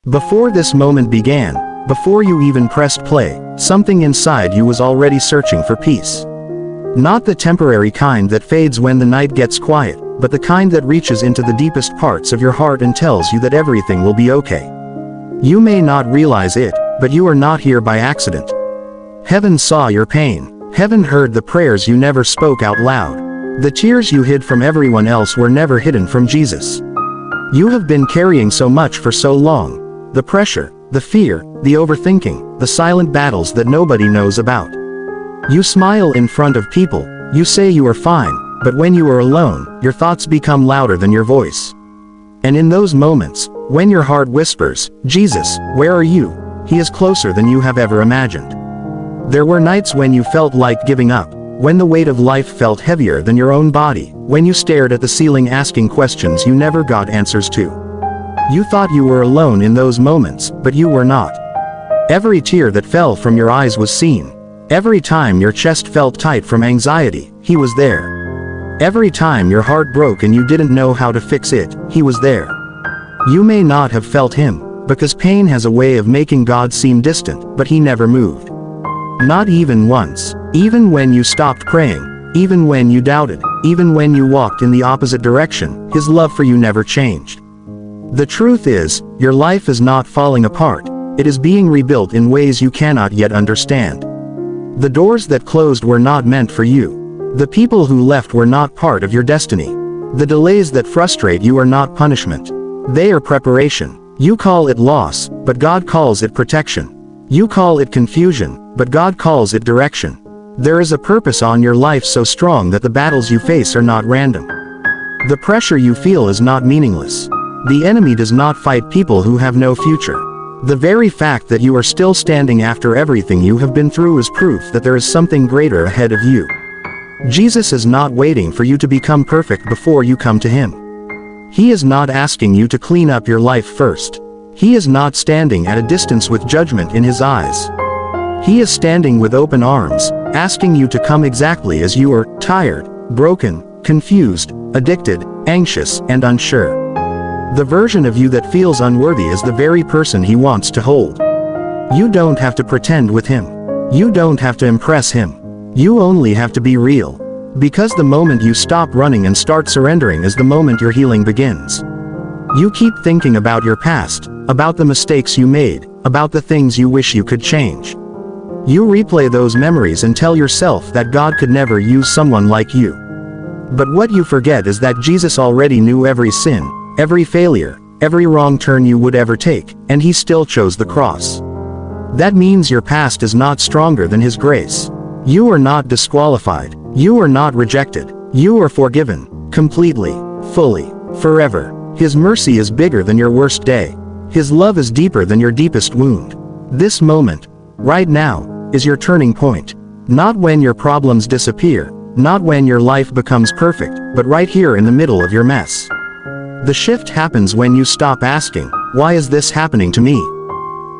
Before this moment began, before you even pressed play, something inside you was already searching for peace. Not the temporary kind that fades when the night gets quiet, but the kind that reaches into the deepest parts of your heart and tells you that everything will be okay. You may not realize it, but you are not here by accident. Heaven saw your pain. Heaven heard the prayers you never spoke out loud. The tears you hid from everyone else were never hidden from Jesus. You have been carrying so much for so long. The pressure, the fear, the overthinking, the silent battles that nobody knows about. You smile in front of people, you say you are fine, but when you are alone, your thoughts become louder than your voice. And in those moments, when your heart whispers, "Jesus, where are you?" He is closer than you have ever imagined. There were nights when you felt like giving up, when the weight of life felt heavier than your own body, when you stared at the ceiling asking questions you never got answers to. You thought you were alone in those moments, but you were not. Every tear that fell from your eyes was seen. Every time your chest felt tight from anxiety, He was there. Every time your heart broke and you didn't know how to fix it, He was there. You may not have felt Him, because pain has a way of making God seem distant, but He never moved. Not even once. Even when you stopped praying, even when you doubted, even when you walked in the opposite direction, His love for you never changed. The truth is, your life is not falling apart, it is being rebuilt in ways you cannot yet understand. The doors that closed were not meant for you. The people who left were not part of your destiny. The delays that frustrate you are not punishment. They are preparation. You call it loss, but God calls it protection. You call it confusion, but God calls it direction. There is a purpose on your life so strong that the battles you face are not random. The pressure you feel is not meaningless. The enemy does not fight people who have no future. The very fact that you are still standing after everything you have been through is proof that there is something greater ahead of you. Jesus is not waiting for you to become perfect before you come to Him. He is not asking you to clean up your life first. He is not standing at a distance with judgment in His eyes. He is standing with open arms, asking you to come exactly as you are, tired, broken, confused, addicted, anxious, and unsure. The version of you that feels unworthy is the very person He wants to hold. You don't have to pretend with Him. You don't have to impress Him. You only have to be real. Because the moment you stop running and start surrendering is the moment your healing begins. You keep thinking about your past, about the mistakes you made, about the things you wish you could change. You replay those memories and tell yourself that God could never use someone like you. But what you forget is that Jesus already knew every sin, every failure, every wrong turn you would ever take, and He still chose the cross. That means your past is not stronger than His grace. You are not disqualified. You are not rejected. You are forgiven, completely, fully, forever. His mercy is bigger than your worst day. His love is deeper than your deepest wound. This moment, right now, is your turning point. Not when your problems disappear, not when your life becomes perfect, but right here in the middle of your mess. The shift happens when you stop asking, "Why is this happening to me?"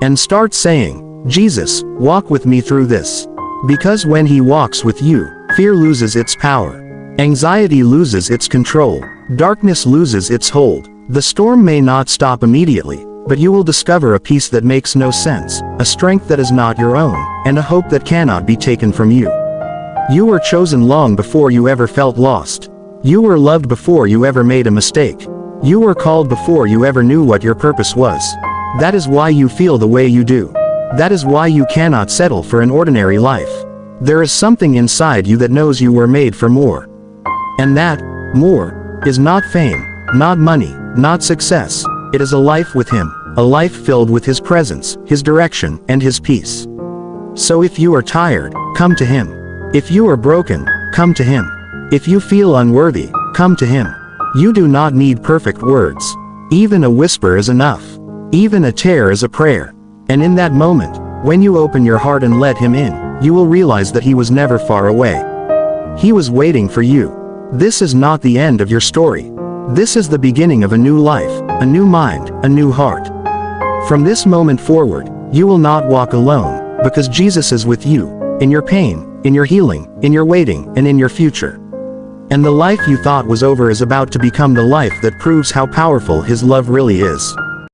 and start saying, "Jesus, walk with me through this." Because when He walks with you, fear loses its power. Anxiety loses its control. Darkness loses its hold. The storm may not stop immediately, but you will discover a peace that makes no sense, a strength that is not your own, and a hope that cannot be taken from you. You were chosen long before you ever felt lost. You were loved before you ever made a mistake. You were called before you ever knew what your purpose was. That is why you feel the way you do. That is why you cannot settle for an ordinary life. There is something inside you that knows you were made for more. And that, more, is not fame, not money, not success. It is a life with Him, a life filled with His presence, His direction, and His peace. So if you are tired, come to Him. If you are broken, come to Him. If you feel unworthy, come to Him. You do not need perfect words. Even a whisper is enough. Even a tear is a prayer. And in that moment, when you open your heart and let Him in, you will realize that He was never far away. He was waiting for you. This is not the end of your story. This is the beginning of a new life, a new mind, a new heart. From this moment forward, you will not walk alone, because Jesus is with you, in your pain, in your healing, in your waiting, and in your future. And the life you thought was over is about to become the life that proves how powerful His love really is.